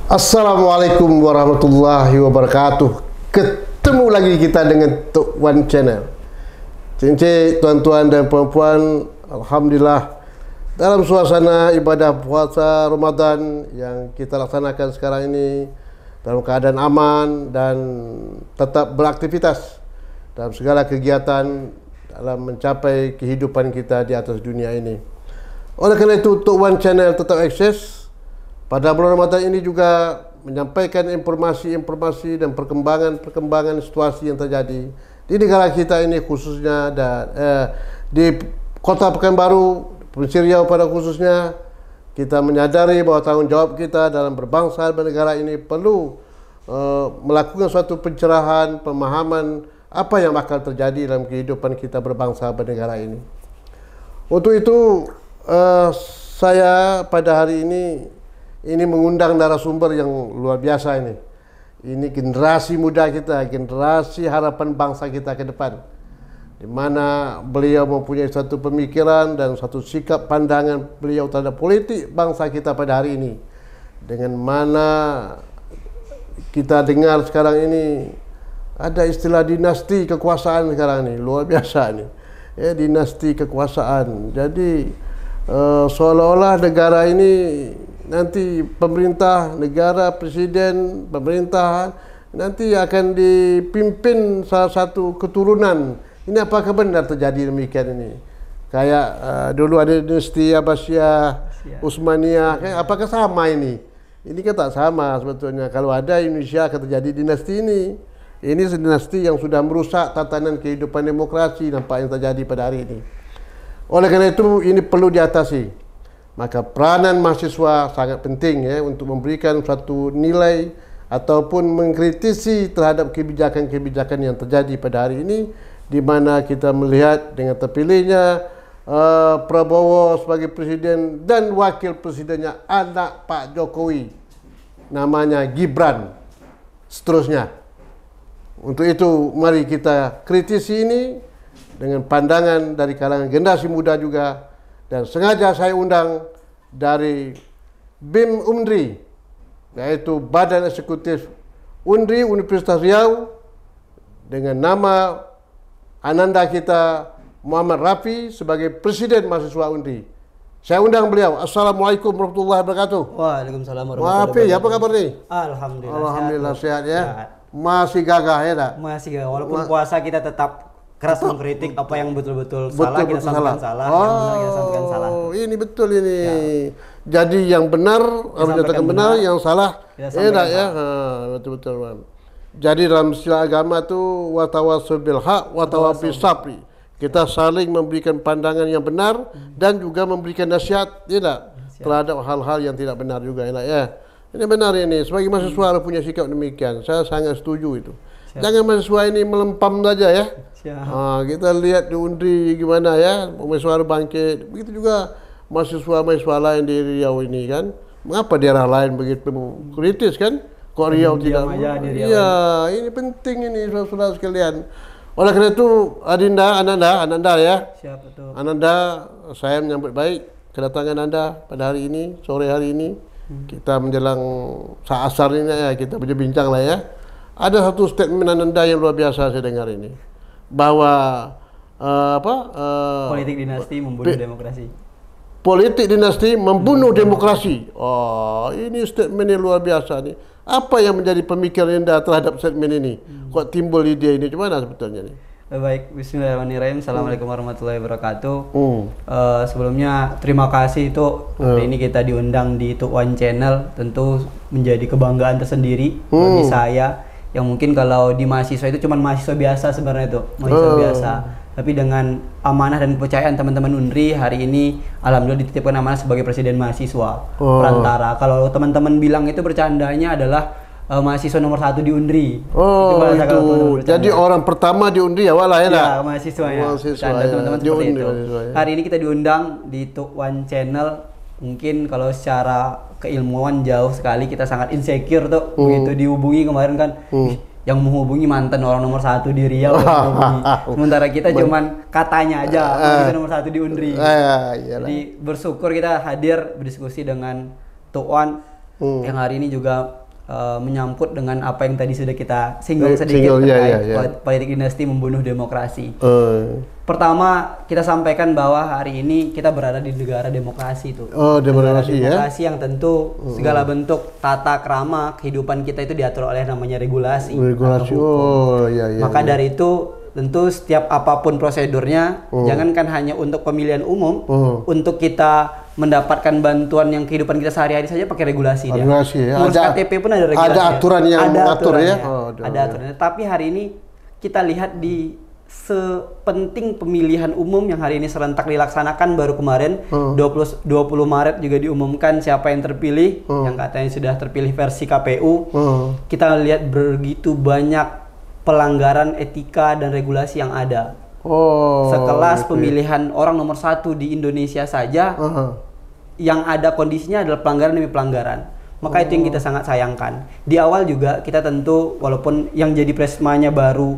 Assalamualaikum warahmatullahi wabarakatuh. Ketemu lagi kita dengan Tok Wan Channel. Cincin tuan-tuan dan puan-puan, alhamdulillah dalam suasana ibadah puasa Ramadan yang kita laksanakan sekarang ini dalam keadaan aman dan tetap beraktivitas dalam segala kegiatan dalam mencapai kehidupan kita di atas dunia ini. Oleh karena itu, Tok Wan Channel tetap eksis pada bulan Ramadan ini juga menyampaikan informasi-informasi dan perkembangan situasi yang terjadi di negara kita ini khususnya dan di Kota Pekanbaru, Provinsi Riau pada khususnya. Kita menyadari bahwa tanggung jawab kita dalam berbangsa dan bernegara ini perlu melakukan suatu pencerahan, pemahaman apa yang bakal terjadi dalam kehidupan kita berbangsa bernegara ini. Untuk itu saya pada hari ini mengundang narasumber yang luar biasa ini. Ini generasi muda kita, generasi harapan bangsa kita ke depan. Di mana beliau mempunyai satu pemikiran dan satu sikap pandangan beliau terhadap politik bangsa kita pada hari ini. Dengan mana kita dengar sekarang ini ada istilah dinasti kekuasaan sekarang ini, luar biasa ini. Ya, dinasti kekuasaan. Jadi seolah-olah negara ini nanti pemerintah, negara, presiden, pemerintahan nanti akan dipimpin salah satu keturunan. Ini apakah benar terjadi demikian ini? Kayak dulu ada dinasti Abbasiyah, Utsmaniyah, apakah sama ini? Ini kan tak sama sebetulnya. Kalau ada Indonesia akan terjadi dinasti ini. Ini dinasti yang sudah merusak tatanan kehidupan demokrasi nampak yang terjadi pada hari ini. Oleh karena itu ini perlu diatasi. Maka peranan mahasiswa sangat penting ya untuk memberikan suatu nilai ataupun mengkritisi terhadap kebijakan-kebijakan yang terjadi pada hari ini, di mana kita melihat dengan terpilihnya Prabowo sebagai presiden dan wakil presidennya anak Pak Jokowi namanya Gibran seterusnya. Untuk itu mari kita kritisi ini dengan pandangan dari kalangan generasi muda juga. Dan sengaja saya undang dari BEM UNDRI, yaitu Badan Eksekutif UNDRI Universitas Riau, dengan nama ananda kita Muhammad Rafi sebagai Presiden Mahasiswa UNDRI. Saya undang beliau. Assalamualaikum warahmatullahi wabarakatuh. Waalaikumsalam warahmatullahi wabarakatuh. Apa kabar nih? Alhamdulillah. Alhamdulillah sehat ya. Masih gagah ya tak? Masih gagah. Walaupun puasa kita tetap keras mengkritik apa yang betul-betul salah, kita sampaikan salah, yang benar kita sampaikan salah. Ini betul ini. Ya. Jadi yang benar harus dikatakan benar, yang salah tidak ya. Betul-betul. Jadi dalam istilah agama tu watawassul bil haq watawafis sabri. Kita saling memberikan pandangan yang benar dan juga memberikan nasihat tidak terhadap hal-hal yang tidak benar juga ya. Ini benar ini. Sebagai mahasiswa harus punya sikap demikian. Saya sangat setuju itu. Jangan mahasiswa ini melempam saja ya. Kita lihat di UNDRI gimana ya, mahasiswa bangkit. Begitu juga mahasiswa lain di Riau ini kan. Mengapa daerah lain begitu kritis kan? Kok Riau tidak? Iya, ini penting ini saudara-saudara sekalian. Oleh karena itu, Ananda ya. Siap, betul. Ananda, saya menyambut baik kedatangan Anda pada hari ini, sore hari ini. Kita menjelang saat asar ini ya, kita berbincang lah ya. Ada satu statement Ananda yang luar biasa saya dengar ini, bahwa politik dinasti membunuh demokrasi. Politik dinasti membunuh demokrasi. Oh, ini statement yang luar biasa nih. Apa yang menjadi pemikiran Anda terhadap statement ini? Kok timbul ide ini? Gimana sebetulnya nih? Baik, bismillahirrahmanirrahim. Assalamualaikum warahmatullahi wabarakatuh. Sebelumnya terima kasih itu hari ini kita diundang di Tok Wan Channel. Tentu menjadi kebanggaan tersendiri bagi saya. Yang mungkin kalau di mahasiswa itu cuma mahasiswa biasa sebenarnya itu, mahasiswa biasa. Tapi dengan amanah dan kepercayaan teman-teman UNDRI hari ini alhamdulillah dititipkan amanah sebagai presiden mahasiswa perantara. Kalau teman-teman bilang itu bercandanya adalah mahasiswa nomor 1 di UNDRI. Itu. Jadi orang pertama di UNDRI awal lah ya. Ya, mahasiswanya. Mahasiswa ya. Teman-teman seperti itu. Ya. Hari ini kita diundang di Tok Wan Channel. Mungkin kalau secara keilmuan jauh sekali, kita sangat insecure tuh begitu dihubungi kemarin kan. Yang menghubungi mantan orang nomor 1 di Riau. Sementara kita cuman katanya aja kita nomor 1 di UNDRI. Jadi bersyukur kita hadir berdiskusi dengan Tok Wan yang hari ini juga menyangkut dengan apa yang tadi sudah kita singgung sedikit terkait politik dinasti membunuh demokrasi. Pertama, kita sampaikan bahwa hari ini kita berada di negara demokrasi itu. Demokrasi yang tentu segala bentuk tata krama kehidupan kita itu diatur oleh namanya regulasi. Maka dari itu tentu setiap apapun prosedurnya, jangankan hanya untuk pemilihan umum, untuk kita mendapatkan bantuan yang kehidupan kita sehari-hari saja pakai regulasi dia. Ngurus KTP pun ada regulasi. Ada aturan yang mengatur ya. Ada aturannya. Tapi hari ini kita lihat di sepenting pemilihan umum yang hari ini serentak dilaksanakan baru kemarin 20 Maret juga diumumkan siapa yang terpilih, yang katanya sudah terpilih versi KPU. Kita lihat begitu banyak pelanggaran etika dan regulasi yang ada. Sekelas pemilihan orang nomor 1 di Indonesia saja, yang ada kondisinya adalah pelanggaran demi pelanggaran. Maka itu yang kita sangat sayangkan. Di awal juga kita tentu, walaupun yang jadi presmanya baru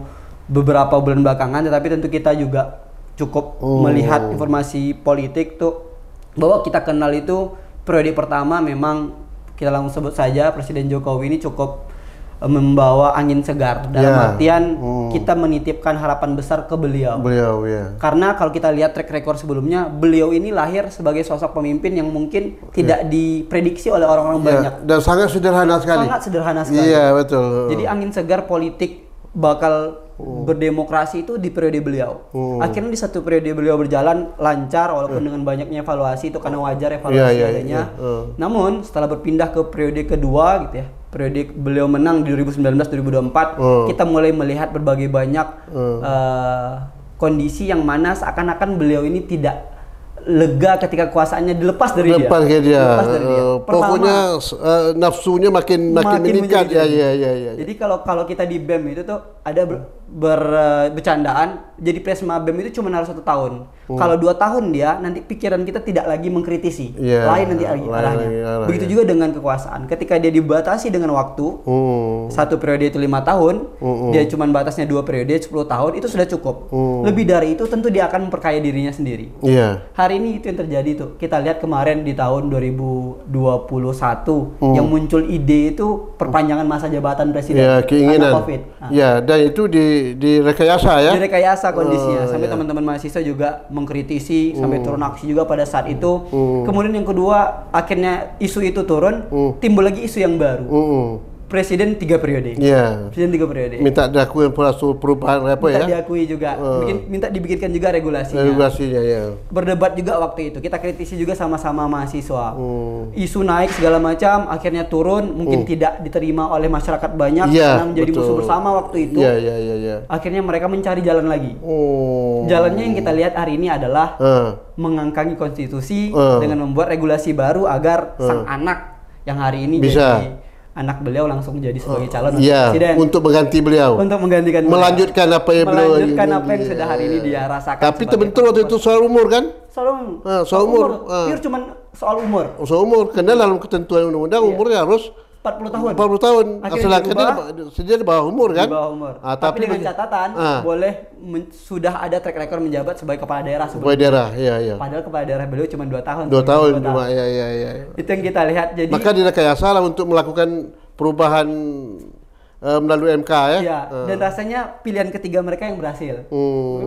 beberapa bulan belakangan, tetapi tentu kita juga cukup melihat informasi politik tuh, bahwa kita kenal itu periode pertama memang kita langsung sebut saja Presiden Jokowi ini cukup membawa angin segar dalam artian kita menitipkan harapan besar ke beliau. Karena kalau kita lihat track record sebelumnya, beliau ini lahir sebagai sosok pemimpin yang mungkin tidak diprediksi oleh orang-orang banyak. Dan sangat sederhana sekali. Sangat sederhana sekali. Iya, betul. Jadi angin segar politik bakal berdemokrasi itu di periode beliau. Akhirnya di satu periode beliau berjalan lancar walaupun dengan banyaknya evaluasi, itu karena wajar evaluasi adanya. Namun setelah berpindah ke periode kedua gitu ya, periode beliau menang di 2019-2024, kita mulai melihat berbagai banyak kondisi yang mana seakan-akan beliau ini tidak lega ketika kekuasaannya dilepas dari dia. Lepas dari dia. Pokoknya nafsunya makin meningkat. Jadi kalau kita di BEM itu tuh ada bercandaan, jadi presma BEM itu cuma harus 1 tahun. Kalau 2 tahun dia, nanti pikiran kita tidak lagi mengkritisi. Lain nanti arahnya. Begitu juga dengan kekuasaan. Ketika dia dibatasi dengan waktu, 1 periode itu 5 tahun, dia cuma batasnya 2 periode 10 tahun, itu sudah cukup. Lebih dari itu tentu dia akan memperkaya dirinya sendiri. Hari ini itu yang terjadi tuh. Kita lihat kemarin di tahun 2021 yang muncul ide itu perpanjangan masa jabatan presiden keinginan COVID. Dan itu direkayasa ya. Direkayasa kondisinya sampai teman-teman mahasiswa juga mengkritisi, sampai turun aksi juga pada saat itu. Kemudian yang kedua, akhirnya isu itu turun, timbul lagi isu yang baru. Presiden 3 periode. Presiden 3 periode. Minta diakui perubahan apa ya? Minta diakui juga. Minta dibikinkan juga regulasinya. Berdebat juga waktu itu. Kita kritisi juga sama-sama mahasiswa. Isu naik segala macam, akhirnya turun, mungkin tidak diterima oleh masyarakat banyak karena menjadi musuh bersama waktu itu. Akhirnya mereka mencari jalan lagi. Jalannya yang kita lihat hari ini adalah mengangkangi konstitusi dengan membuat regulasi baru agar sang anak yang hari ini jadi anak beliau langsung menjadi sebagai calon presiden untuk mengganti beliau, untuk menggantikan melanjutkan apa yang beliau apa yang sudah hari ini dia rasakan. Tapi terbentur waktu itu soal umur kan? Soal umur. Pure cuman soal umur. Soal umur, karena dalam ketentuan undang-undang umurnya harus 40 tahun. 40 tahun. Asalkan dia di bawah umur kan? Di bawah umur. Tapi dengan catatan boleh sudah ada track record menjabat sebagai kepala daerah sebelumnya. Padahal kepala daerah beliau cuma 2 tahun. 2 tahun cuma. Itu yang kita lihat. Jadi maka direkayasa lah untuk melakukan perubahan melalui MK ya. Dan rasanya pilihan ketiga mereka yang berhasil.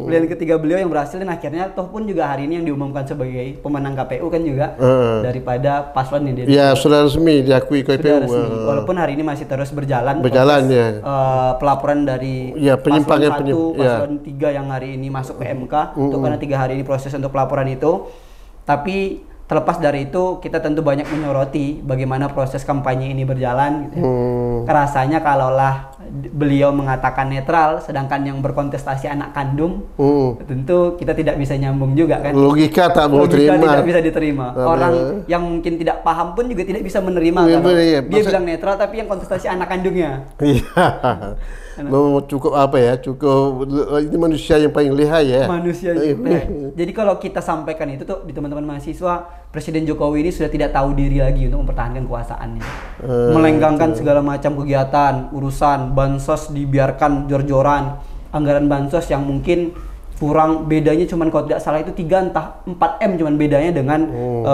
Pilihan ketiga beliau yang berhasil, dan akhirnya toh pun juga hari ini yang diumumkan sebagai pemenang KPU kan juga daripada paslon yang dia. Sudah resmi diakui KPU. Walaupun hari ini masih terus berjalan pelaporan dari penyimpangan paslon 3 yang hari ini masuk ke MK untuk karena 3 hari ini proses untuk pelaporan itu. Tapi terlepas dari itu, kita tentu banyak menyoroti bagaimana proses kampanye ini berjalan. Gitu. Rasanya kalaulah beliau mengatakan netral, sedangkan yang berkontestasi anak kandung, tentu kita tidak bisa nyambung juga kan. Logika tak mau terima. Tidak bisa diterima. Orang yang mungkin tidak paham pun juga tidak bisa menerima. Dia bilang netral, tapi yang kontestasi anak kandungnya. Cukup apa ya? Cukup ini manusia yang paling lihai ya. Manusia yang lihai. Jadi kalau kita sampaikan itu tuh di teman-teman mahasiswa, Presiden Jokowi ini sudah tidak tahu diri lagi untuk mempertahankan kekuasaannya. Melenggangkan segala macam kegiatan, urusan bansos dibiarkan jor-joran, anggaran bansos yang mungkin kurang bedanya cuman kalau tidak salah itu 3 entah 4 M cuman bedanya dengan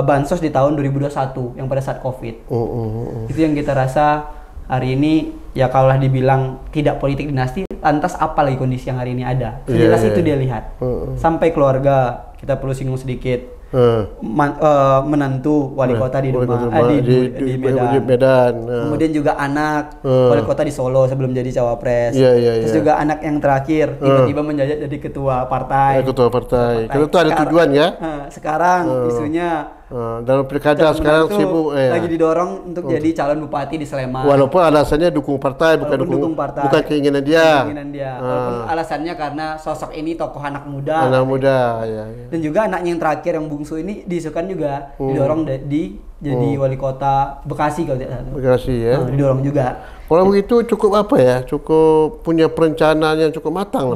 bansos di tahun 2021 yang pada saat Covid. Itu yang kita rasa hari ini ya kalau dibilang tidak politik dinasti, lantas apa lagi kondisi yang hari ini ada? Jelas itu dia lihat. Sampai keluarga kita perlu singgung sedikit. Menantu wali kota di Medan. Kemudian juga anak wali kota di Solo sebelum jadi cawapres. Terus juga anak yang terakhir tiba-tiba menjabat jadi ketua partai. Kalau itu ada tujuan ya. Sekarang isunya dalam pilkada sekarang sibuk lagi didorong untuk jadi calon bupati di Sleman. Walaupun alasannya dukung partai, bukan keinginan dia. Walaupun alasannya karena sosok ini tokoh anak muda. Ya. Dan juga anaknya yang terakhir yang bungsu ini diisukan juga didorong jadi wali kota Bekasi kalau tidak salah. Bekasi ya. Didorong juga. Kalau begitu cukup apa ya? Cukup punya perencanaan yang cukup matang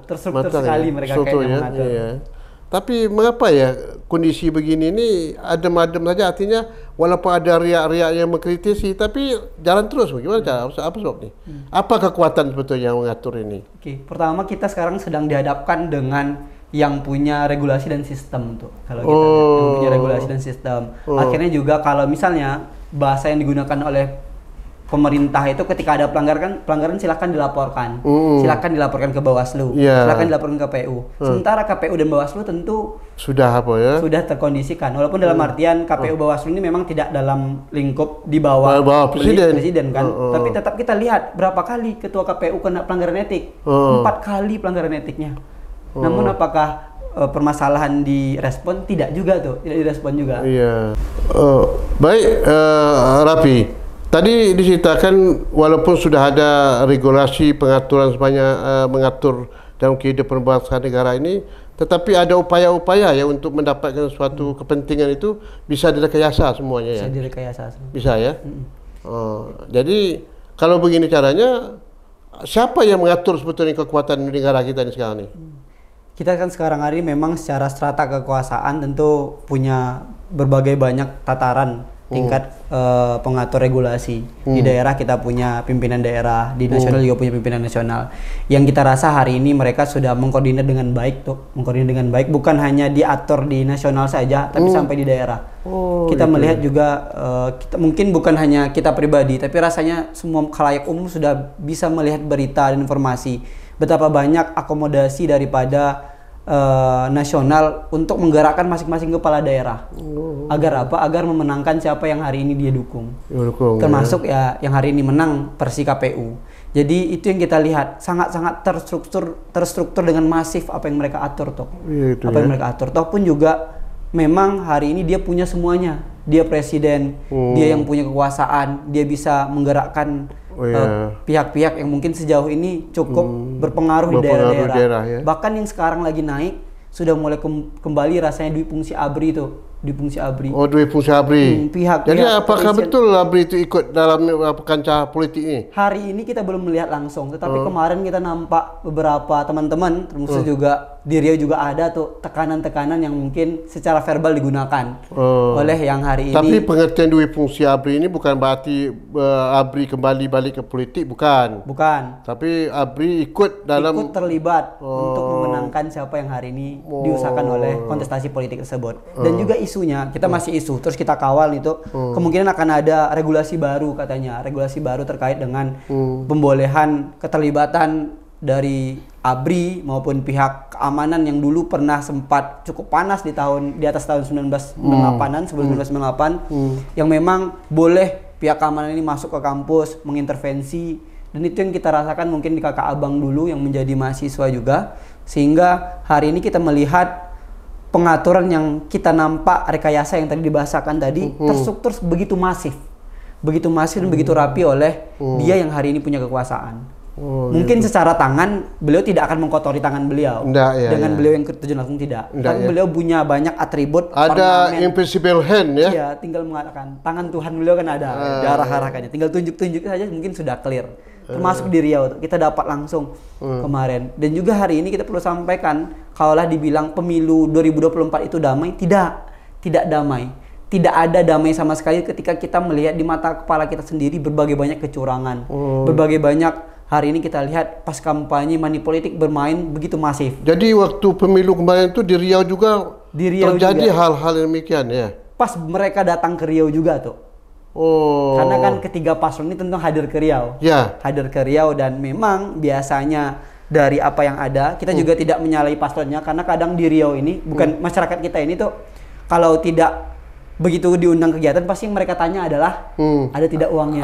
terstruktur sekali mereka kayaknya mengatur. Iya. Tapi mengapa ya kondisi begini ini adem-adem saja, artinya walaupun ada riak-riak yang mengkritisi tapi jalan terus, bagaimana cara? Apa sebabnya? Apa kekuatan sebetulnya yang mengatur ini? Pertama kita sekarang sedang dihadapkan dengan yang punya regulasi dan sistem tuh. Kalau kita yang punya regulasi dan sistem. Akhirnya juga kalau misalnya bahasa yang digunakan oleh pemerintah itu ketika ada pelanggaran silakan dilaporkan. Silakan dilaporkan ke Bawaslu. Silakan dilaporkan ke KPU. Sementara KPU dan Bawaslu tentu sudah terkondisikan. Walaupun dalam artian KPU Bawaslu ini memang tidak dalam lingkup di bawah presiden kan. Tapi tetap kita lihat berapa kali ketua KPU kena pelanggaran etik. 4 kali pelanggaran etiknya. Namun apakah permasalahan direspon? Tidak juga tuh, tidak direspon juga. Baik, Rafi. Tadi diceritakan walaupun sudah ada regulasi pengaturan sebanyak mengatur dalam kehidupan berbangsa negara ini, tetapi ada upaya-upaya ya untuk mendapatkan suatu kepentingan itu bisa direkayasa semuanya ya. Bisa direkayasa. Bisa ya. Jadi kalau begini caranya, siapa yang mengatur sebetulnya kekuatan negara kita ini sekarang ini? Kita kan sekarang hari memang secara strata kekuasaan tentu punya berbagai banyak tataran tingkat pengatur regulasi. Di daerah kita punya pimpinan daerah, di nasional juga punya pimpinan nasional. Yang kita rasa hari ini mereka sudah mengkoordinir dengan baik bukan hanya diatur di nasional saja, tapi sampai di daerah. Kita melihat juga kita mungkin bukan hanya kita pribadi, tapi rasanya semua khalayak umum sudah bisa melihat berita dan informasi betapa banyak akomodasi daripada nasional untuk menggerakkan masing-masing kepala daerah. Agar apa? Agar memenangkan siapa yang hari ini dia dukung. Termasuk ya yang hari ini menang versi KPU. Jadi itu yang kita lihat sangat-sangat terstruktur dengan masif apa yang mereka atur toh. Yang mereka atur toh pun juga memang hari ini dia punya semuanya. Dia presiden, dia yang punya kekuasaan, dia bisa menggerakkan pihak-pihak yang mungkin sejauh ini cukup berpengaruh di daerah-daerah. Bahkan yang sekarang lagi naik sudah mulai kembali rasanya Dwi Fungsi Abri itu. Dwi Fungsi Abri. Dwi Fungsi Abri. Jadi apakah betul Abri itu ikut dalam kancah politik ini? Hari ini kita belum melihat langsung, tetapi kemarin kita nampak beberapa teman-teman, termasuk juga di Riau juga ada tuh tekanan-tekanan yang mungkin secara verbal digunakan oleh yang hari ini. Tapi pengertian Dwi Fungsi Abri ini bukan berarti Abri kembali balik ke politik, bukan. Tapi Abri ikut terlibat untuk memenangkan siapa yang hari ini diusahakan oleh kontestasi politik tersebut. Dan juga isunya kita masih isu, terus kita kawal itu kemungkinan akan ada regulasi baru katanya, regulasi baru terkait dengan pembolehan keterlibatan dari ABRI maupun pihak keamanan yang dulu pernah sempat cukup panas di atas tahun 1998-an, sebelum 1998 yang memang boleh pihak keamanan ini masuk ke kampus mengintervensi, dan itu yang kita rasakan mungkin di kakak abang dulu yang menjadi mahasiswa juga, sehingga hari ini kita melihat pengaturan yang kita nampak rekayasa yang tadi dibahasakan tadi terstruktur begitu masif dan begitu rapi oleh dia yang hari ini punya kekuasaan. Mungkin secara tangan beliau tidak akan mengkotori tangan beliau dengan beliau yang terjun langsung tapi beliau punya banyak atribut ada invisible hand ya. Iya, tinggal mengatakan tangan Tuhan beliau kan ada arah-arahnya, tinggal tunjuk-tunjuk saja mungkin sudah clear. Termasuk di Riau kita dapat langsung kemarin. Dan juga hari ini kita perlu sampaikan, kalaulah dibilang pemilu 2024 itu damai, tidak damai. tidak ada damai sama sekali ketika kita melihat di mata kepala kita sendiri berbagai banyak kecurangan, berbagai banyak hari ini kita lihat pas kampanye money politik bermain begitu masif. Jadi waktu pemilu kemarin itu di Riau juga terjadi hal-hal demikian ya. Pas mereka datang ke Riau juga tuh. Karena kan ketiga paslon ini tentu hadir ke Riau. Ya. Hadir ke Riau dan memang biasanya dari apa yang ada kita juga tidak menyalahi paslonnya karena kadang di Riau ini bukan masyarakat kita ini tuh kalau tidak begitu diundang kegiatan pasti yang mereka tanya adalah ada tidak uangnya,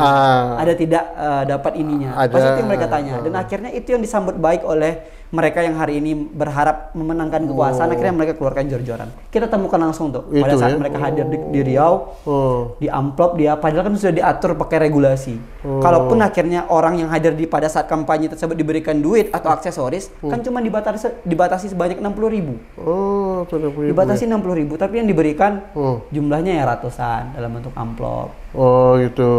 ada tidak dapat ininya, pasti itu yang mereka tanya dan akhirnya itu yang disambut baik oleh mereka yang hari ini berharap memenangkan kekuasaan, akhirnya mereka keluarkan jor-joran. Kita temukan langsung tuh pada saat mereka hadir di Riau, di amplop dia, padahal kan sudah diatur pakai regulasi. Kalaupun akhirnya orang yang hadir di pada saat kampanye tersebut diberikan duit atau aksesoris, kan cuma dibatasi sebanyak 60.000. Dibatasi 60.000, tapi yang diberikan jumlahnya ya ratusan dalam bentuk amplop. Gitu.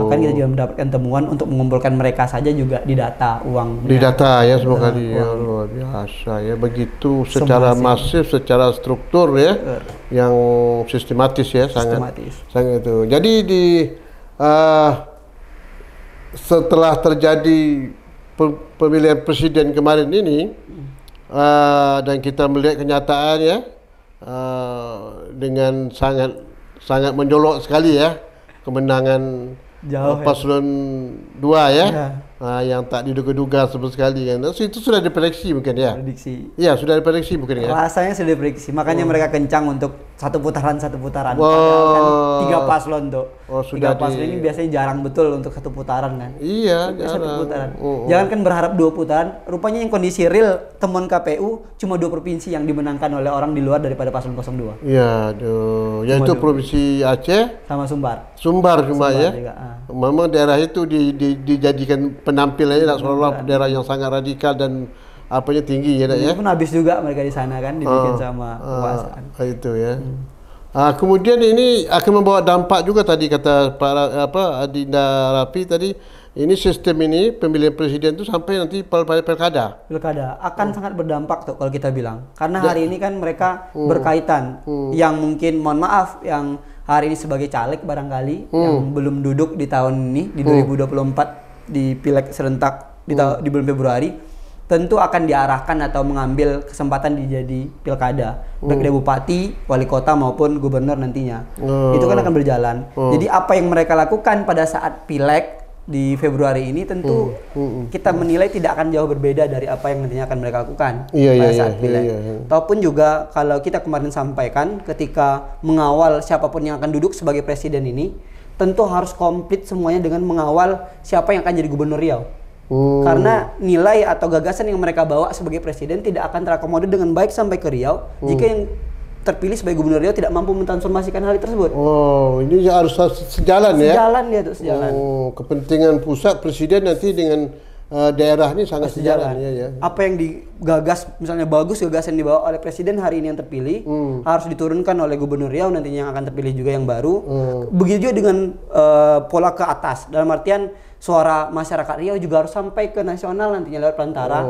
Bahkan kita juga mendapatkan temuan untuk mengumpulkan mereka saja juga didata uang. Didata ya semua kali ya, luar biasa ya, begitu secara masif, secara struktur ya, yang sistematis ya, sangat itu. Jadi setelah terjadi pemilihan presiden kemarin ini dan kita melihat kenyataan ya, dengan sangat menjolok sekali ya kemenangan paslon 2 ya, yang tak diduga-duga sama sekali kan. Itu sudah diprediksi mungkin ya. Ya sudah diprediksi mungkin ya. Rasanya sudah diprediksi, makanya mereka kencang untuk satu putaran. Padahal kan 3 paslon tuh. 3 paslon ini biasanya jarang betul untuk satu putaran kan. Iya, jarang. Jangan kan berharap 2 putaran. Rupanya yang kondisi real temuan KPU cuma 2 provinsi yang dimenangkan oleh orang di luar daripada paslon 02. Iya, yaitu provinsi Aceh sama Sumbar cuma ya. Memang daerah itu dijadikan penampilannya seolah-olah daerah yang sangat radikal dan apanya tinggi ya, ya. Pun habis juga mereka di sana kan dibikin sama kekuasaan. Itu ya. Kemudian ini akan membawa dampak juga tadi kata Adinda Rafi tadi, ini sistem ini pemilihan presiden itu sampai nanti pada pilkada akan sangat berdampak tuh kalau kita bilang. Karena hari ini kan mereka berkaitan yang mungkin mohon maaf yang hari ini sebagai caleg barangkali yang belum duduk di tahun ini di 2024 di pileg serentak di bulan Februari tentu akan diarahkan atau mengambil kesempatan jadi pilkada baik dari bupati, wali kota maupun gubernur nantinya. Itu kan akan berjalan. Jadi apa yang mereka lakukan pada saat pileg di Februari ini tentu kita menilai tidak akan jauh berbeda dari apa yang nantinya akan mereka lakukan pada saat pileg. Ataupun juga kalau kita kemarin sampaikan ketika mengawal siapapun yang akan duduk sebagai presiden ini tentu harus komplit semuanya dengan mengawal siapa yang akan jadi gubernur Riau. Karena nilai atau gagasan yang mereka bawa sebagai presiden tidak akan terakomodir dengan baik sampai ke Riau jika yang terpilih sebagai gubernur Riau tidak mampu mentransformasikan hal tersebut. Ini harus sejalan ya? Sejalan. Kepentingan pusat presiden nanti dengan daerah ini sangat sejalan. Ya. Apa yang digagas, misalnya bagus gagasan dibawa oleh presiden hari ini yang terpilih, harus diturunkan oleh gubernur Riau nantinya yang akan terpilih juga yang baru. Begitu juga dengan pola ke atas, dalam artian suara masyarakat Riau juga harus sampai ke nasional nantinya lewat perantara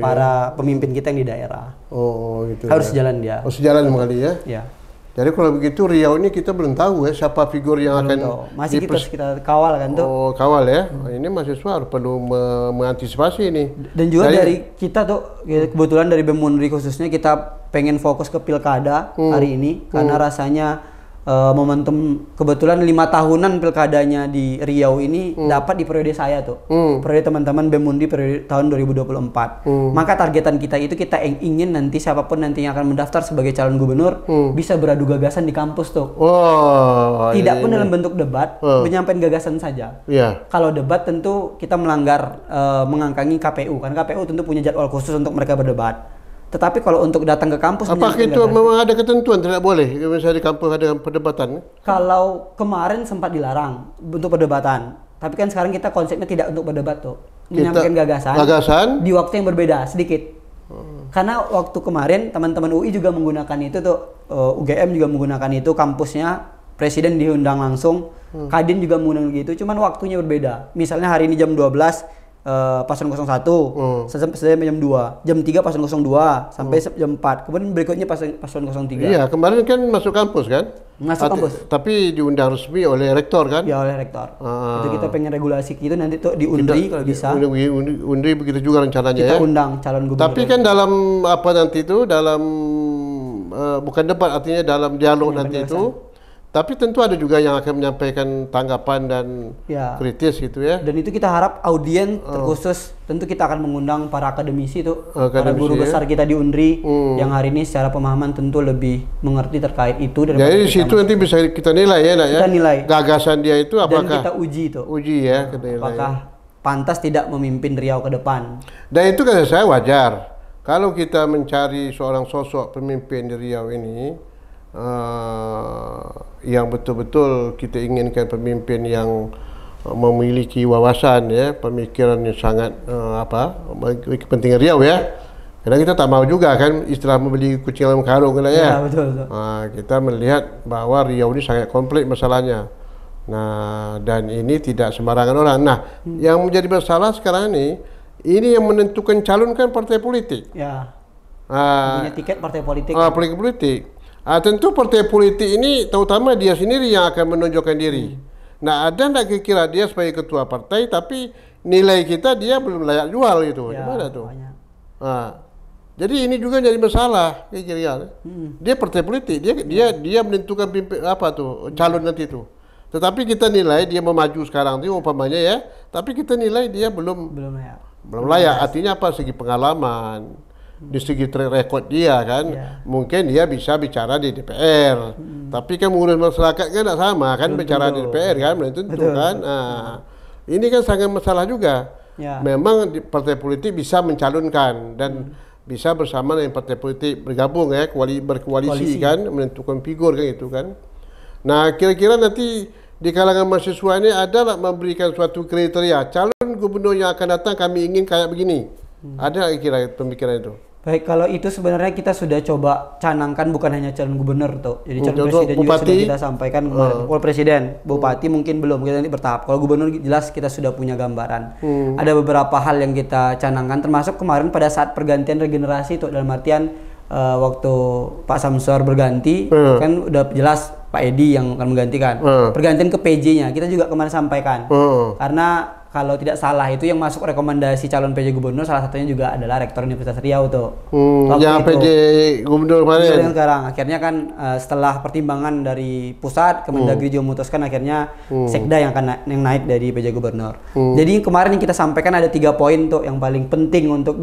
para pemimpin kita yang di daerah. Harus sejalan dia. Sejalan kali ya? Ya. Jadi kalau begitu Riau ini kita belum tahu ya siapa figur yang akan masih kita kawal kan tuh. Kawal ya. Ini mahasiswa harus perlu mengantisipasi ini. Dan juga dari kita tuh kebetulan dari BEM Unri khususnya kita pengen fokus ke pilkada hari ini karena rasanya momentum kebetulan 5 tahunan pilkadanya di Riau ini dapat di periode saya tuh. Periode teman-teman BEM Undi periode tahun 2024. Maka targetan kita itu kita ingin nanti siapapun nanti yang akan mendaftar sebagai calon gubernur bisa beradu gagasan di kampus tuh. Tidak pun dalam bentuk debat, menyampaikan gagasan saja. Kalau debat tentu kita melanggar mengangkangi KPU kan KPU tentu punya jadwal khusus untuk mereka berdebat. Tetapi kalau untuk datang ke kampus, apakah itu memang ada ketentuan tidak boleh misalnya di kampus ada perdebatan? Kalau kemarin sempat dilarang untuk perdebatan, tapi kan sekarang kita konsepnya tidak untuk berdebat tuh, menyampaikan gagasan di waktu yang berbeda sedikit. Karena waktu kemarin teman-teman UI juga menggunakan itu tuh, UGM juga menggunakan itu kampusnya, presiden diundang langsung, Kadin juga menggunakan gitu, cuman waktunya berbeda. Misalnya hari ini jam 12 paslon 01 sampai jam 2. Jam 3 paslon 02 sampai jam 4. Kemudian berikutnya paslon 03. Iya, kemarin kan masuk kampus kan? Masuk kampus. Tapi diundang resmi oleh rektor kan? Ya, oleh rektor. Itu kita pengen regulasi gitu nanti tuh di Undri kalau bisa. Undri begitu juga rencananya kita ya. Undang calon gubernur. Tapi kan dalam apa nanti itu dalam bukan debat, artinya dalam dialog nanti itu. Tapi tentu ada juga yang akan menyampaikan tanggapan dan kritis gitu ya. Dan itu kita harap audien terkhusus, tentu kita akan mengundang para akademisi itu, para guru besar kita di Undri yang hari ini secara pemahaman tentu lebih mengerti terkait itu. Jadi di situ nanti bisa kita nilai ya, kita nilai gagasan dia itu apakah. Dan kita uji itu. Uji ya, kita nilai. Apakah pantas tidak memimpin Riau ke depan. Dan itu kata saya wajar. Kalau kita mencari seorang sosok pemimpin di Riau ini, yang betul-betul kita inginkan pemimpin yang memiliki wawasan ya, pemikiran yang sangat bagi kepentingan Riau ya. Karena kita tak mau juga kan istilah membeli kucing dalam karung kan ya. Betul. Kita melihat bahwa Riau ini sangat kompleks masalahnya. Nah, dan ini tidak sembarangan orang. Nah, yang menjadi masalah sekarang ini yang menentukan calon kan partai politik. Ya. Punya tiket partai politik. Politik. Tentu partai politik ini terutama dia sendiri yang akan menunjukkan diri. Nah, ada tak kira dia sebagai ketua partai tapi nilai kita dia belum layak jual gitu. Gimana tuh? Jadi ini juga jadi masalah kira-kira. Dia partai politik, dia menentukan calon nanti itu. Tetapi kita nilai dia mau maju sekarang itu umpamanya ya, tapi kita nilai dia belum layak. Artinya apa? Segi pengalaman, di segi track record dia kan, mungkin dia bisa bicara di DPR, tapi kan mengurus masyarakat kan tidak sama kan, bicara di DPR kan, belum tentu kan. Ini kan sangat masalah juga. Memang partai politik bisa mencalonkan dan bisa bersama dengan partai politik bergabung ya, berkoalisi kan, menentukan figur kan itu kan. Nah, kira-kira nanti di kalangan mahasiswa ini ada memberikan suatu kriteria calon gubernur yang akan datang kami ingin kayak begini. Ada kira pemikiran itu? Baik, kalau itu sebenarnya kita sudah coba canangkan bukan hanya calon gubernur tuh. Jadi calon presiden juga sudah kita sampaikan kemarin. Kalau presiden, bupati mungkin belum, kita nanti bertahap. Kalau gubernur jelas kita sudah punya gambaran. Ada beberapa hal yang kita canangkan, termasuk kemarin pada saat pergantian regenerasi itu, dalam artian waktu Pak Samsur berganti kan udah jelas Pak Edi yang akan menggantikan. Pergantian ke PJ-nya kita juga kemarin sampaikan. Karena kalau tidak salah itu yang masuk rekomendasi calon PJ gubernur salah satunya juga adalah rektor Universitas Riau tuh. Yang PJ gubernur kemarin. Sekarang akhirnya kan setelah pertimbangan dari pusat, Kemendagri juga memutuskan akhirnya Sekda yang akan naik dari PJ gubernur. Jadi kemarin yang kita sampaikan ada 3 poin tuh yang paling penting untuk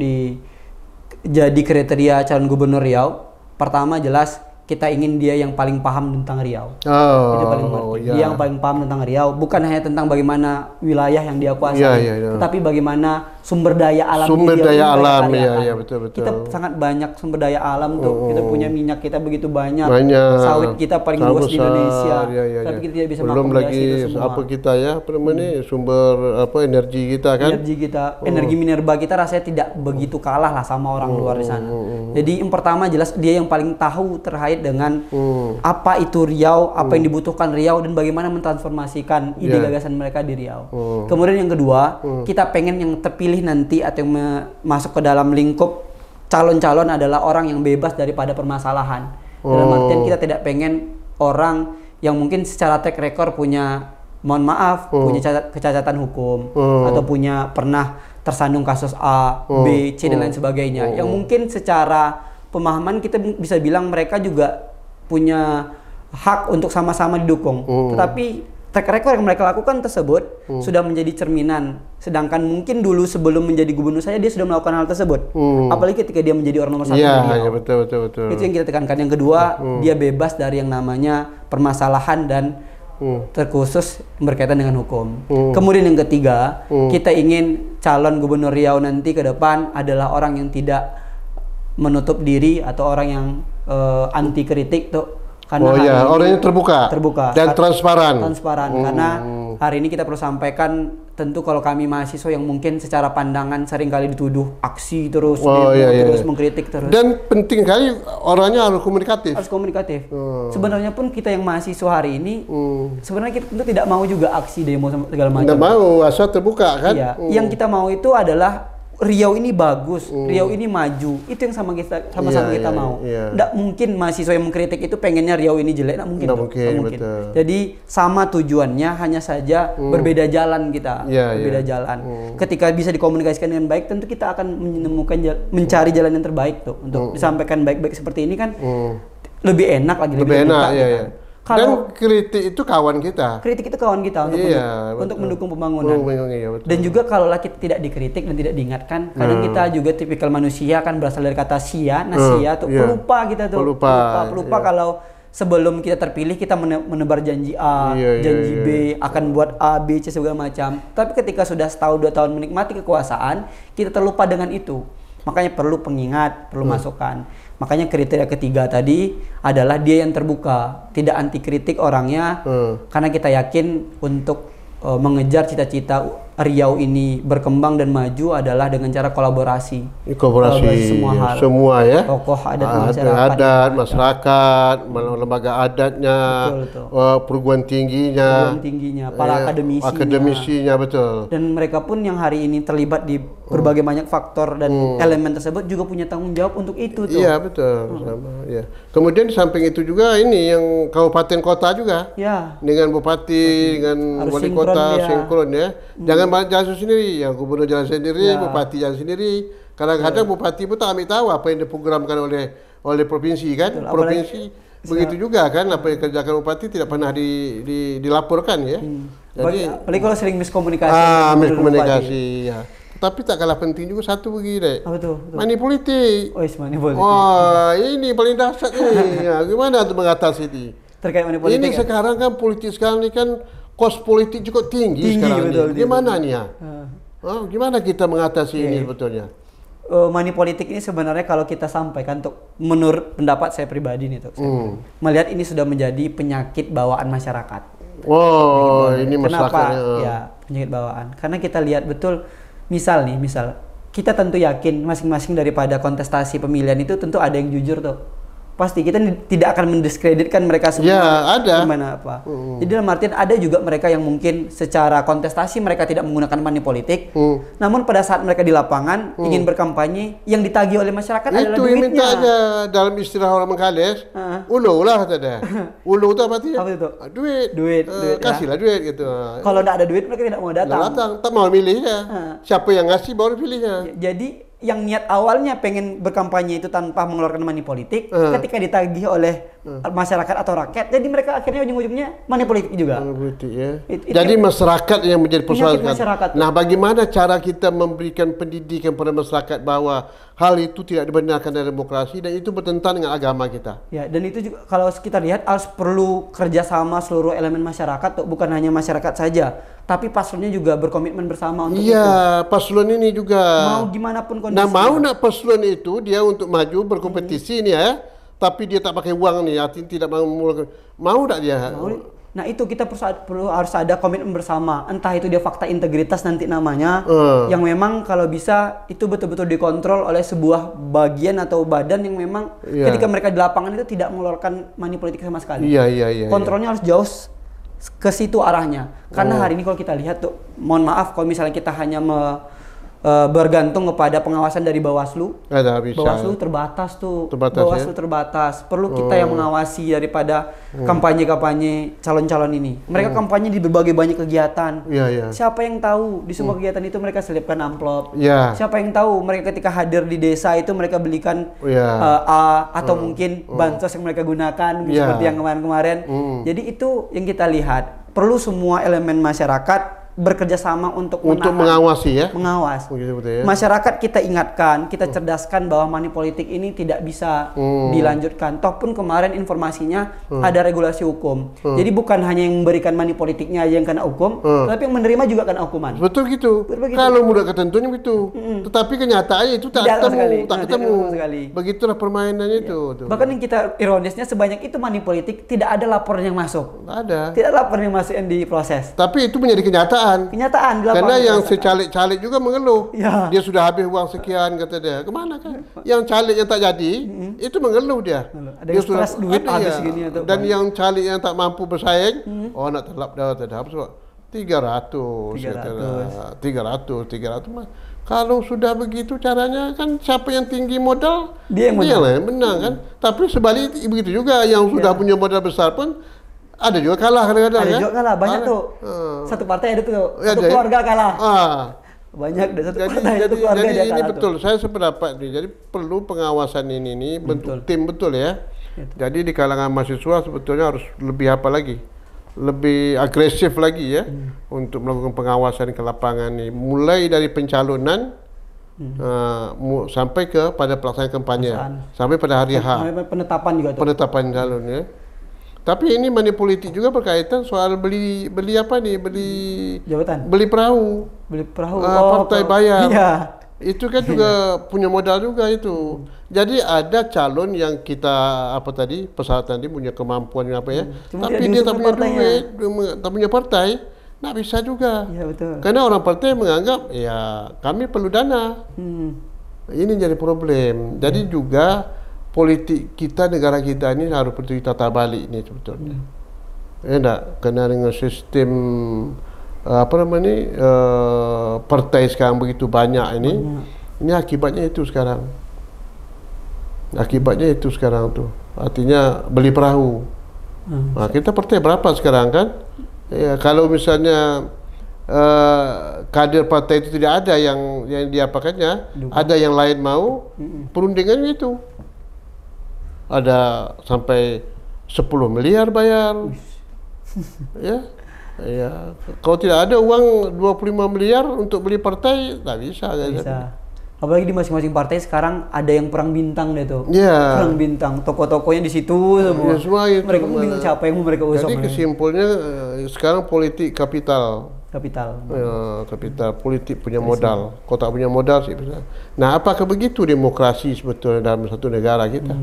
jadi kriteria calon gubernur Riau. Pertama jelas kita ingin dia yang paling paham tentang Riau. Itu paling penting. Dia yang paling paham tentang Riau, bukan hanya tentang bagaimana wilayah yang dia kuasai, tetapi bagaimana sumber daya alam. Betul. Kita sangat banyak sumber daya alam tuh. Kita punya minyak kita begitu banyak. Sawit kita paling luas di Indonesia. Tapi kita tidak bisa belum lagi apa kita ya, sumber energi kita kan. Energi minerba kita rasanya tidak begitu kalah lah sama orang luar di sana. Jadi yang pertama jelas dia yang paling tahu terkait dengan apa itu Riau, apa yang dibutuhkan Riau dan bagaimana mentransformasikan ide gagasan mereka di Riau. Kemudian yang kedua, kita pengen yang terpilih nanti atau yang masuk ke dalam lingkup calon-calon adalah orang yang bebas daripada permasalahan. Dalam artian kita tidak pengen orang yang mungkin secara track record punya, mohon maaf, punya kecacatan hukum atau punya pernah tersandung kasus A, B, C dan lain sebagainya. Yang mungkin secara pemahaman kita bisa bilang mereka juga punya hak untuk sama-sama didukung. Tetapi track record yang mereka lakukan tersebut sudah menjadi cerminan. Sedangkan mungkin dulu sebelum menjadi gubernur saya dia sudah melakukan hal tersebut. Apalagi ketika dia menjadi orang nomor 1 di Riau. Betul. Itu yang kita tekankan. Yang kedua, dia bebas dari yang namanya permasalahan dan terkhusus berkaitan dengan hukum. Kemudian yang ketiga, kita ingin calon gubernur Riau nanti ke depan adalah orang yang tidak menutup diri atau orang yang anti kritik tuh. Karena orangnya terbuka dan transparan. Karena hari ini kita perlu sampaikan tentu kalau kami mahasiswa yang mungkin secara pandangan seringkali dituduh aksi terus, terus mengkritik terus. Dan penting kali orangnya harus komunikatif. Harus komunikatif. Sebenarnya pun kita yang mahasiswa hari ini, sebenarnya kita tentu tidak mau juga aksi demo segala macam. Tidak mau, asal terbuka kan. Iya. Yang kita mau itu adalah Riau ini bagus, Riau ini maju. Itu yang sama-sama kita mau. Nggak mungkin mahasiswa yang mengkritik itu pengennya Riau ini jelek, nggak mungkin. Nggak mungkin. Jadi sama tujuannya, hanya saja berbeda jalan kita, berbeda jalan. Ketika bisa dikomunikasikan dengan baik, tentu kita akan mencari jalan yang terbaik tuh untuk disampaikan baik-baik seperti ini kan. Lebih enak lagi, lebih enak. Iya. Kalau dan kritik itu kawan kita. Kritik itu kawan kita untuk mendukung pembangunan. Dan juga kalau kita tidak dikritik dan tidak diingatkan, kadang kita juga tipikal manusia kan berasal dari kata sia, nasia tuh pelupa kita tuh. Pelupa kalau sebelum kita terpilih kita menebar janji A, janji B, akan buat A, B, C segala macam. Tapi ketika sudah setahun 2 tahun menikmati kekuasaan, kita terlupa dengan itu. Makanya perlu pengingat, perlu masukan. Makanya kriteria ketiga tadi adalah dia yang terbuka, tidak anti kritik orangnya, karena kita yakin untuk mengejar cita-cita Riau ini berkembang dan maju adalah dengan cara kolaborasi semua hal. Semua ya. Tokoh masyarakat, lembaga adatnya, perguruan tingginya, para akademisinya, betul. Dan mereka pun yang hari ini terlibat di berbagai banyak faktor dan elemen tersebut juga punya tanggung jawab untuk itu tuh. Iya, betul. Sama, ya. Kemudian di samping itu juga ini yang kabupaten kota juga. Ya. Dengan bupati, dengan wali kota sinkron ya. Jangan jalan sendiri, yang gubernur jalan sendiri, bupati jalan sendiri. Kadang-kadang bupati pun tak ambil tahu apa yang diprogramkan oleh provinsi kan. Betul, provinsi begitu juga kan, apa yang kerjakan bupati tidak pernah dilaporkan ya. Jadi apalagi kalau sering miskomunikasi. Miskomunikasi ya. Tapi tak kalah penting juga satu begini. Betul. Money politik. Money politik. Wah, ini paling dahsyat ini. Ya, gimana untuk mengatasi ini? Terkait money politik. Ini sekarang kan politik sekarang ini kan kos politik cukup tinggi sekarang ini. Gimana nih ya? Gimana kita mengatasi ini sebetulnya? Money politik ini sebenarnya kalau kita sampaikan menurut pendapat saya pribadi nih melihat ini sudah menjadi penyakit bawaan masyarakat. Ini masalahnya. Kenapa? Ya, penyakit bawaan. Karena kita lihat betul, misal kita tentu yakin masing-masing daripada kontestasi pemilihan itu tentu ada yang jujur tuh. Pasti kita tidak akan mendiskreditkan mereka semua. Ya, ada. Gimana apa. Jadi dalam artian ada juga mereka yang mungkin secara kontestasi mereka tidak menggunakan money politik. Namun pada saat mereka di lapangan ingin berkampanye, yang ditagih oleh masyarakat adalah duitnya. Itu minta aja dalam istilah orang Mengkales. Ulu lah katanya. Ulu itu apa artinya? Apa itu? Duit. Kasihlah duit gitu. Kalau tidak ada duit mereka tidak mau datang. Tak mau milihnya. Siapa yang ngasih baru pilihnya. Jadi yang niat awalnya pengen berkampanye itu tanpa mengeluarkan money politik, ketika ditagih oleh masyarakat atau rakyat, jadi mereka akhirnya ujung-ujungnya money politik juga. Politik, ya. Jadi masyarakat yang menjadi persoalan. Nah, bagaimana cara kita memberikan pendidikan pada masyarakat bahwa hal itu tidak dibenarkan dalam demokrasi dan itu bertentangan dengan agama kita. Ya, dan itu juga kalau kita lihat harus perlu kerjasama seluruh elemen masyarakat, tuh bukan hanya masyarakat saja, tapi paslonnya juga berkomitmen bersama untuk itu. Iya, paslon ini juga. Mau gimana pun kondisi. Nah, mau nak paslon itu dia untuk maju berkompetisi nih ya, tapi dia tak pakai uang nih, artinya tidak mau tak dia? Nah itu kita harus ada komitmen bersama, entah itu dia fakta integritas nanti namanya, yang memang kalau bisa itu betul-betul dikontrol oleh sebuah bagian atau badan yang memang ketika mereka di lapangan itu tidak mengeluarkan money politik sama sekali. Kontrolnya harus jauh ke situ arahnya, karena hari ini kalau kita lihat tuh, mohon maaf kalau misalnya kita hanya bergantung kepada pengawasan dari Bawaslu. Bawaslu terbatas tuh. Bawaslu terbatas. Perlu kita yang mengawasi daripada kampanye-kampanye calon-calon ini. Mereka kampanye di berbagai banyak kegiatan. Siapa yang tahu di semua kegiatan itu mereka selipkan amplop. Siapa yang tahu mereka ketika hadir di desa itu mereka belikan A atau mungkin bansos yang mereka gunakan seperti yang kemarin-kemarin. Jadi itu yang kita lihat. Perlu semua elemen masyarakat bekerja sama untuk mengawasi ya. Mengawas. Betul, ya. Masyarakat kita ingatkan, kita cerdaskan bahwa money politik ini tidak bisa dilanjutkan. Toh pun kemarin informasinya ada regulasi hukum. Jadi bukan hanya yang memberikan money politiknya aja yang kena hukum, tapi yang menerima juga kena hukuman. Betul gitu. Kalau mudah ketentuannya begitu. Tetapi kenyataannya itu tak ketemu. Begitulah permainannya itu. Bahkan yang kita ironisnya sebanyak itu money politik tidak ada laporan yang masuk. Ada. Tidak laporan yang masuk yang diproses. Tapi itu menjadi kenyataan. kenyataan. Kenyataan di lapangan Karena yang dirasakan. secalik-calik juga mengeluh. Ya. Dia sudah habis uang sekian kata dia. Kemana kan? Yang calik yang tak jadi itu mengeluh dia. Ada yang stres duit habis segini atau dan yang calik yang tak mampu bersaing, oh nak telap dah apa sebab 300 300 mah. Kalau sudah begitu caranya kan siapa yang tinggi modal Dia yang lah yang menang kan. Tapi sebalik begitu juga yang sudah punya modal besar pun ada juga kalah kadang-kadang Ada kan. juga kalah, banyak tuh. Satu partai ada tuh, satu Ada, keluarga kalah. Banyak deh, satu Jadi, partai, satu keluarga jadi dia ini kalah betul, tuh. saya sependapat nih. Jadi perlu pengawasan ini bentuk tim betul ya. Jadi di kalangan mahasiswa sebetulnya harus lebih apa lagi? Lebih agresif lagi ya untuk melakukan pengawasan ke lapangan nih. Mulai dari pencalonan sampai ke pada pelaksanaan kampanye, sampai pada hari H. Penetapan juga tuh. Penetapan calon ya. Tapi ini money politik juga berkaitan soal beli apa nih? Beli Jabatan. beli perahu. Beli perahu. Partai bayar. Iya. Itu kan juga punya modal juga itu. Jadi ada calon yang kita apa tadi pesawat tadi punya kemampuan apa ya, tapi dia tak punya duit, tak punya partai, nak bisa juga. Iya betul. Karena orang partai menganggap ya kami perlu dana. Ini jadi problem. Jadi juga politik kita, negara kita ini harus betul tata balik ini sebetulnya. Ya enggak, kena dengan sistem apa namanya partai sekarang begitu banyak ini. Ini akibatnya itu sekarang. Akibatnya itu sekarang tuh. Artinya beli perahu. Nah, kita partai berapa sekarang kan? Ya, kalau misalnya kader partai itu tidak ada yang diapakannya, ada yang lain mau, perundingannya itu. Ada sampai 10 miliar bayar. Ya. Ya, kalau tidak ada uang 25 miliar untuk beli partai, tak bisa. Tak bisa. Apalagi di masing-masing partai sekarang ada yang perang bintang deh tuh. Ya. Perang bintang, toko-tokonya di situ semua. Ya, semua itu mereka bingung siapa yang mau mereka usung. Jadi kesimpulannya sekarang politik kapital. Kapital. Kapital politik punya modal. Kalau tak punya modal sih bisa. Nah, apakah begitu demokrasi sebetulnya dalam satu negara kita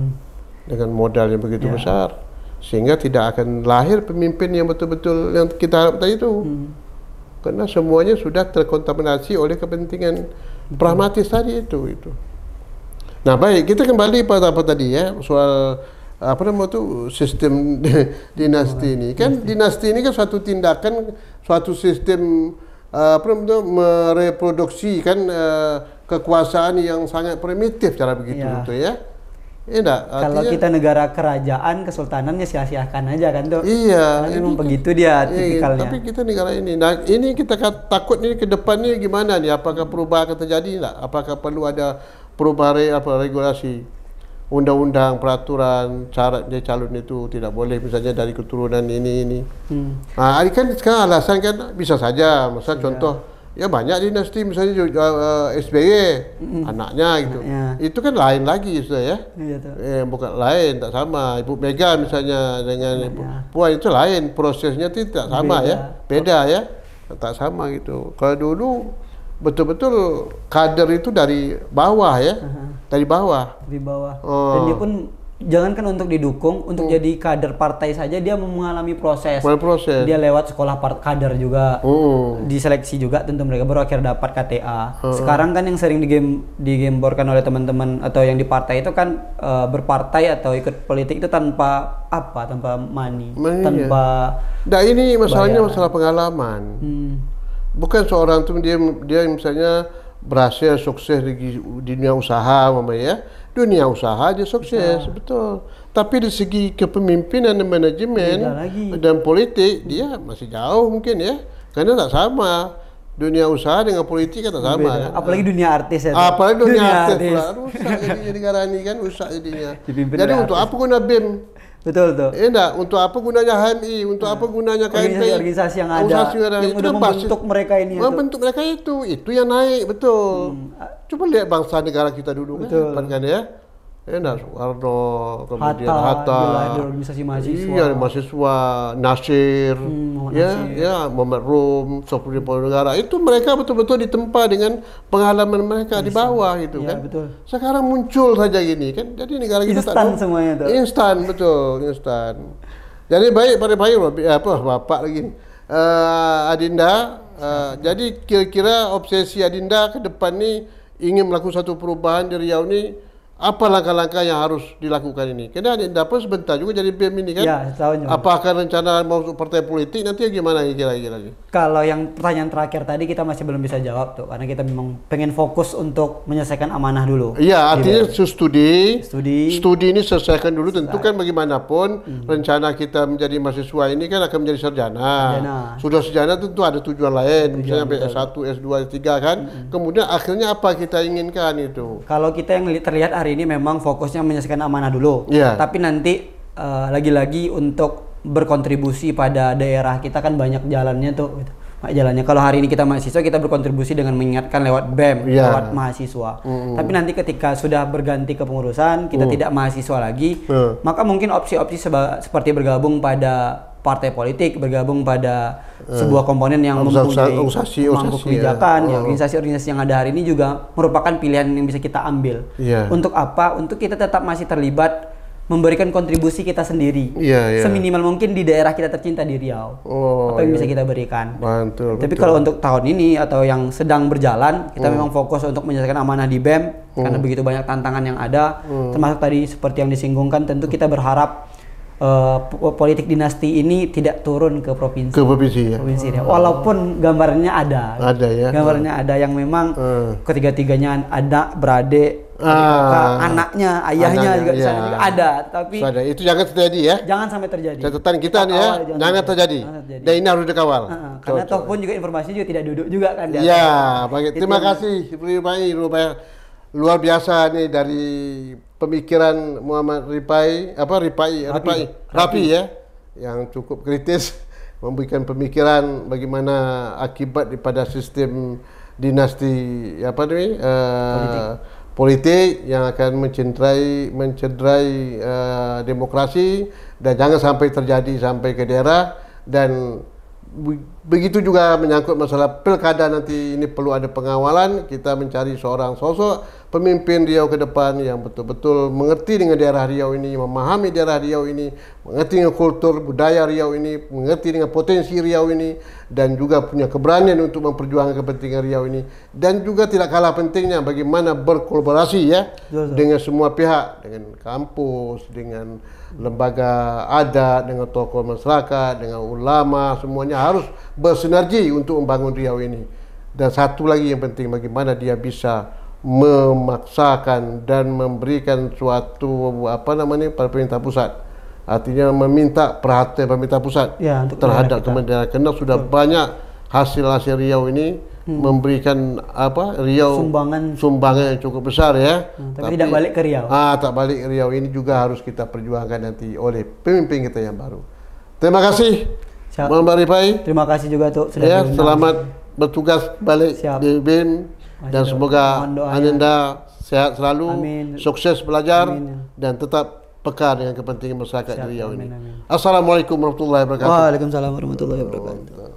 dengan modal yang begitu besar, sehingga tidak akan lahir pemimpin yang betul-betul yang kita harap tadi itu. Karena semuanya sudah terkontaminasi oleh kepentingan pragmatis tadi itu. Nah, baik, kita kembali pada apa tadi ya, soal apa namanya itu sistem dinasti ini. Kan dinasti ini kan suatu tindakan, suatu sistem apa namanya mereproduksi kan kekuasaan yang sangat primitif cara begitu gitu ya. Enggak, kalau kita negara kerajaan, kesultanannya sia-siakan aja kan tuh. Iya, memang begitu dia tipikalnya. Tapi kita negara ini, nah ini kita takut nih ke depan nih gimana nih? Apakah perubahan akan terjadi enggak? Apakah perlu ada perubahan regulasi, undang-undang, peraturan, syarat dia calon itu tidak boleh misalnya dari keturunan ini. Nah, ini kan sekarang alasan kan bisa saja, misal contoh. Ya banyak dinasti misalnya SBY anaknya gitu. Itu kan lain lagi sudah ya. Bukan lain, tak sama. Ibu Mega misalnya dengan Ibu Puan itu lain, prosesnya tidak sama beda ya. Tak sama gitu. Kalau dulu betul-betul kader itu dari bawah ya. Dari bawah. Di bawah. Dan dia pun jangankan untuk didukung, untuk jadi kader partai saja dia mengalami proses. Dia lewat sekolah kader juga, diseleksi juga tentu mereka baru akhir dapat KTA. Sekarang kan yang sering digemborkan oleh teman-teman atau yang di partai itu kan berpartai atau ikut politik itu tanpa money tanpa. Nah ini masalahnya masalah pengalaman. Bukan seorang tuh dia misalnya berhasil sukses di dunia usaha ya. Dunia usaha dia sukses, betul. Tapi di segi kepemimpinan dan manajemen dan politik dia masih jauh mungkin ya. Karena tak sama. Dunia usaha dengan politik kan tak sama. Kan? Apalagi dunia artis ya. Apalagi dunia artis. Rusak jadinya negara ini kan, rusak jadinya. Jadi untuk apa guna BEM? Betul. Enggak, untuk apa gunanya HMI, untuk apa gunanya KMP? Organisasi yang ada, yang udah membentuk mereka ini. Membentuk mereka itu yang naik, betul. Coba lihat bangsa negara kita dulu kan ya. Soekarno, kemudian Hatta, organisasi mahasiswa. Iya, mahasiswa, Nasir, Muhammad Rum, Sopri Negara. Itu mereka betul-betul ditempa dengan pengalaman mereka di bawah gitu kan. Betul. Sekarang muncul saja gini kan. Jadi negara kita instan semuanya tuh. Instan, betul, instan. Jadi baik pada bapak lagi. Adinda Jadi kira-kira obsesi Adinda ke depan ni ingin melakukan satu perubahan di Riau ni, apa langkah-langkah yang harus dilakukan ini? Karena Adinda pun sebentar juga jadi BEM ini kan? Ya, setahun juga. Apakah rencana mau masuk partai politik nanti gimana kira-kira? Kalau yang pertanyaan terakhir tadi kita masih belum bisa jawab tuh, karena kita memang pengen fokus untuk menyelesaikan amanah dulu. Iya, artinya studi ini selesaikan dulu. Tentu kan bagaimanapun rencana kita menjadi mahasiswa ini kan akan menjadi sarjana. Sudah sarjana tentu ada tujuan lain, misalnya sampai S1, S2, S3 kan. Kemudian akhirnya apa kita inginkan itu? Kalau kita yang terlihat hari ini memang fokusnya menyelesaikan amanah dulu. Tapi nanti lagi-lagi untuk berkontribusi pada daerah kita kan banyak jalannya tuh. Gitu. Jalannya kalau hari ini kita mahasiswa, kita berkontribusi dengan mengingatkan lewat BEM, lewat mahasiswa. Tapi nanti ketika sudah berganti kepengurusan, kita tidak mahasiswa lagi, maka mungkin opsi-opsi seperti bergabung pada partai politik, bergabung pada sebuah komponen yang mempunyai pemangku kebijakan, organisasi-organisasi yang ada hari ini juga merupakan pilihan yang bisa kita ambil. Untuk apa? Untuk kita tetap masih terlibat memberikan kontribusi kita sendiri, seminimal mungkin di daerah kita tercinta di Riau. Apa yang bisa kita berikan? Tapi kalau untuk tahun ini atau yang sedang berjalan, kita memang fokus untuk menyelesaikan amanah di BEM karena begitu banyak tantangan yang ada, termasuk tadi seperti yang disinggungkan, tentu kita berharap politik dinasti ini tidak turun ke provinsi. Provinsi Riau. Walaupun gambarnya ada. Gambarnya ada yang memang ketiga-tiganya anak, beradik, anaknya, ayahnya juga juga ada. Tapi itu jangan terjadi ya. Jangan sampai terjadi. Catatan kita nih ya, jangan terjadi. Dan ini harus dikawal. Karena toh pun juga informasi juga tidak duduk juga kan. Terima kasih luar biasa nih dari pemikiran Muhammad Rapi ya, yang cukup kritis memberikan pemikiran bagaimana akibat daripada sistem dinasti politik yang akan mencederai demokrasi dan jangan sampai terjadi sampai ke daerah. Dan begitu juga menyangkut masalah pilkada nanti, ini perlu ada pengawalan. Kita mencari seorang sosok pemimpin Riau ke depan yang betul-betul mengerti dengan daerah Riau ini, memahami daerah Riau ini, mengerti dengan kultur budaya Riau ini, mengerti dengan potensi Riau ini, dan juga punya keberanian untuk memperjuangkan kepentingan Riau ini. Dan juga tidak kalah pentingnya bagaimana berkolaborasi ya dengan semua pihak, dengan kampus, dengan lembaga adat, dengan tokoh masyarakat, dengan ulama, semuanya harus bersinergi untuk membangun Riau ini. Dan satu lagi yang penting, bagaimana dia bisa memaksakan dan memberikan suatu pada pemerintah pusat, artinya meminta perhatian pemerintah pusat terhadap daerah, karena sudah banyak hasil Riau ini memberikan Riau sumbangan yang cukup besar ya. Tapi tidak balik ke Riau. Tak balik ke Riau, ini juga harus kita perjuangkan nanti oleh pemimpin kita yang baru. Terima kasih Mbak Rifai. Terima kasih juga tuh sudah selamat bertugas balik di BEM. Dan semoga Anda sehat selalu, sukses belajar, dan tetap peka dengan kepentingan masyarakat di Riau ini. Assalamualaikum warahmatullahi wabarakatuh. Waalaikumsalam warahmatullahi wabarakatuh.